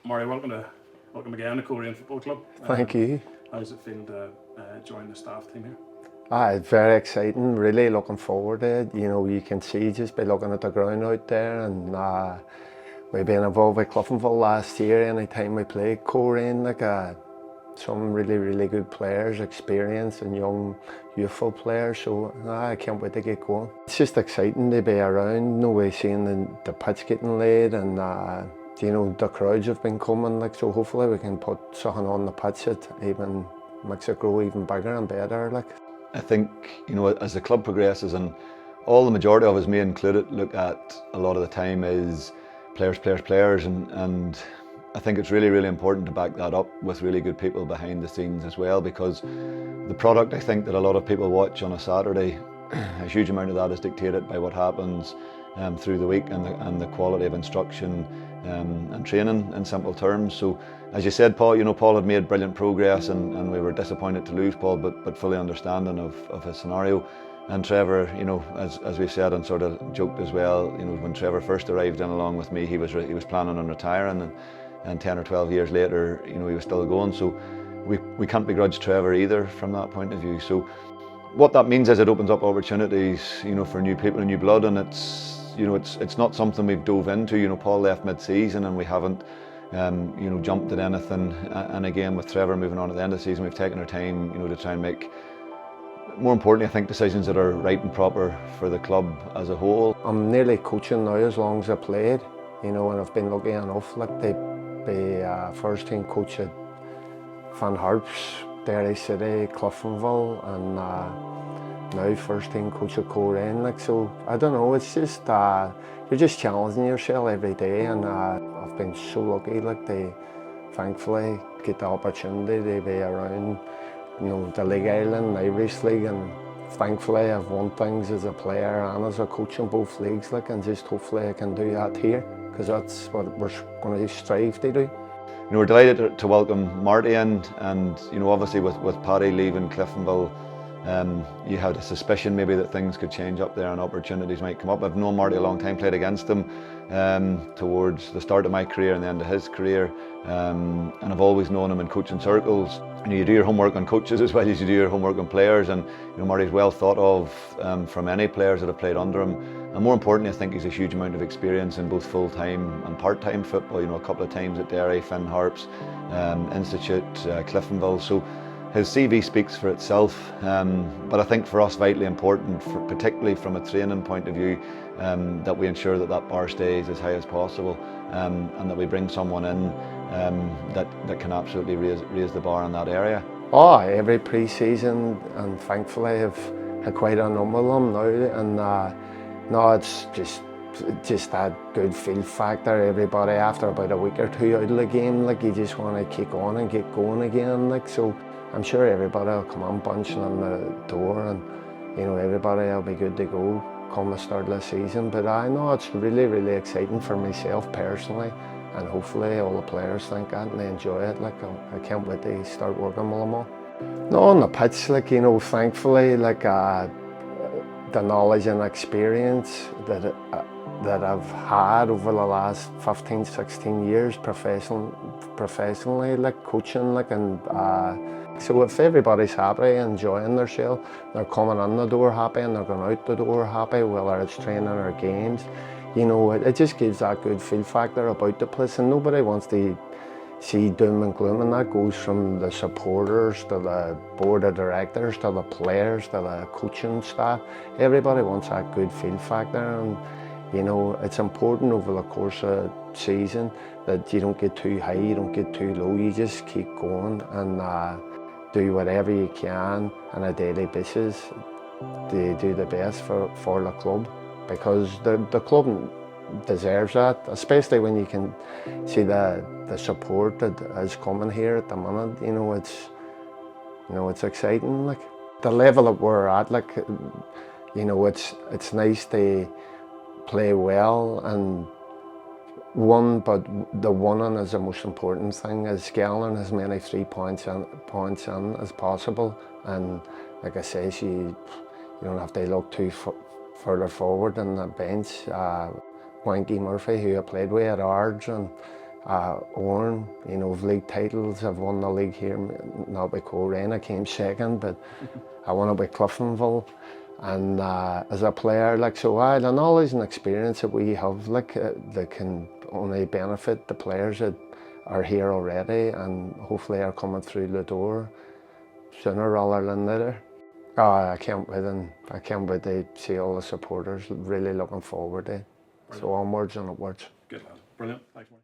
Marty, welcome again to Coleraine Football Club. Thank you. How does it feel to join the staff team here? It's very exciting, really looking forward to it. You know, you can see just by looking at the ground out there, and we've been involved with Cliftonville last year. Anytime we played Coleraine, some really good players, experienced and young, youthful players. So I can't wait to get going. It's just exciting to be around. No way seeing the pitch getting laid, and you know, the crowds have been coming. So hopefully we can put something on the pitch that even makes it grow even bigger and better. I think, you know, as the club progresses, and all the majority of us, me included, look at a lot of the time is players, and I think it's really important to back that up with really good people behind the scenes as well, because the product, I think, that a lot of people watch on a Saturday, a huge amount of that is dictated by what happens through the week and the quality of instruction and training, in simple terms. So as you said, Paul, you know, Paul had made brilliant progress, and we were disappointed to lose Paul, but fully understanding of his scenario. And Trevor, you know, as we've said and sort of joked as well, you know, when Trevor first arrived in along with me, he was planning on retiring, and 10 or 12 years later, you know, he was still going. So we can't begrudge Trevor either from that point of view. So what that means is it opens up opportunities, you know, for new people and new blood, and it's not something we've dove into. You know, Paul left mid-season and we haven't you know, jumped at anything, and again with Trevor moving on at the end of the season, we've taken our time, you know, to try and make, more importantly, I think, decisions that are right and proper for the club as a whole. I'm nearly coaching now as long as I played, you know, and I've been lucky enough to be first team coach at Van Harps, Derry City, Cliftonville, and now first team coach at Coleraine. So I don't know, it's just you're just challenging yourself every day, and I've been so lucky to thankfully get the opportunity to be around, you know, the League Ireland, Irish League, and thankfully I've won things as a player and as a coach in both leagues, and just hopefully I can do that here, because that's what we're going to strive to do. You know, we're delighted to welcome Marty in, and you know, obviously with Paddy leaving Cliftonville, you had a suspicion maybe that things could change up there and opportunities might come up. I've known Marty a long time, played against him towards the start of my career and the end of his career, and I've always known him in coaching circles. You know, you do your homework on coaches as well as you do your homework on players, and you know, Marty's well thought of from any players that have played under him, and more importantly, I think he's a huge amount of experience in both full-time and part-time football. You know, a couple of times at Derry, Finn Harps, Institute, Cliftonville. So his CV speaks for itself, but I think for us vitally important, particularly from a training point of view, that we ensure that bar stays as high as possible, and that we bring someone in that can absolutely raise the bar in that area. Oh, every pre-season, and thankfully I've had quite a number of them now, and no, it's just that good feel factor. Everybody after about a week or two out of the game, you just want to kick on and get going again. So I'm sure everybody will come on bunching on the door, and you know, everybody will be good to go come the start of the season. But I know it's really exciting for myself personally, and hopefully all the players think that and they enjoy it. I can't wait to start working with them all. No, on the pitch, you know, thankfully, the knowledge and experience that I've had over the last 15, 16 years professionally, coaching, and so if everybody's happy, enjoying themselves, they're coming in the door happy and they're going out the door happy, whether it's training or games, you know, it just gives that good feel factor about the place, and nobody wants to see doom and gloom, and that goes from the supporters to the board of directors to the players to the coaching staff. Everybody wants that good feel factor, and you know, it's important over the course of the season that you don't get too high, you don't get too low, you just keep going and do whatever you can on a daily basis to do the best for the club, because the club deserves that, especially when you can see the support that is coming here at the minute. You know, it's exciting. The level that we're at, you know, it's nice to play well and won, but the winning is the most important thing, is scaling as many 3 points in as possible. And like I say, you don't have to look too further forward in the bench. Wanky Murphy, who I played with at Ards, and Oran, you know, of league titles. I've won the league here, not with Coleraine. I came second, but I won it with Cliftonville. And as a player, like, so I had a knowledge and experience that we have, like, that can only benefit the players that are here already and hopefully are coming through the door sooner rather than later. I can't wait, and I can't wait to see all the supporters. Really looking forward to it. So onwards and upwards. Good lad. Brilliant. Thanks, Marty.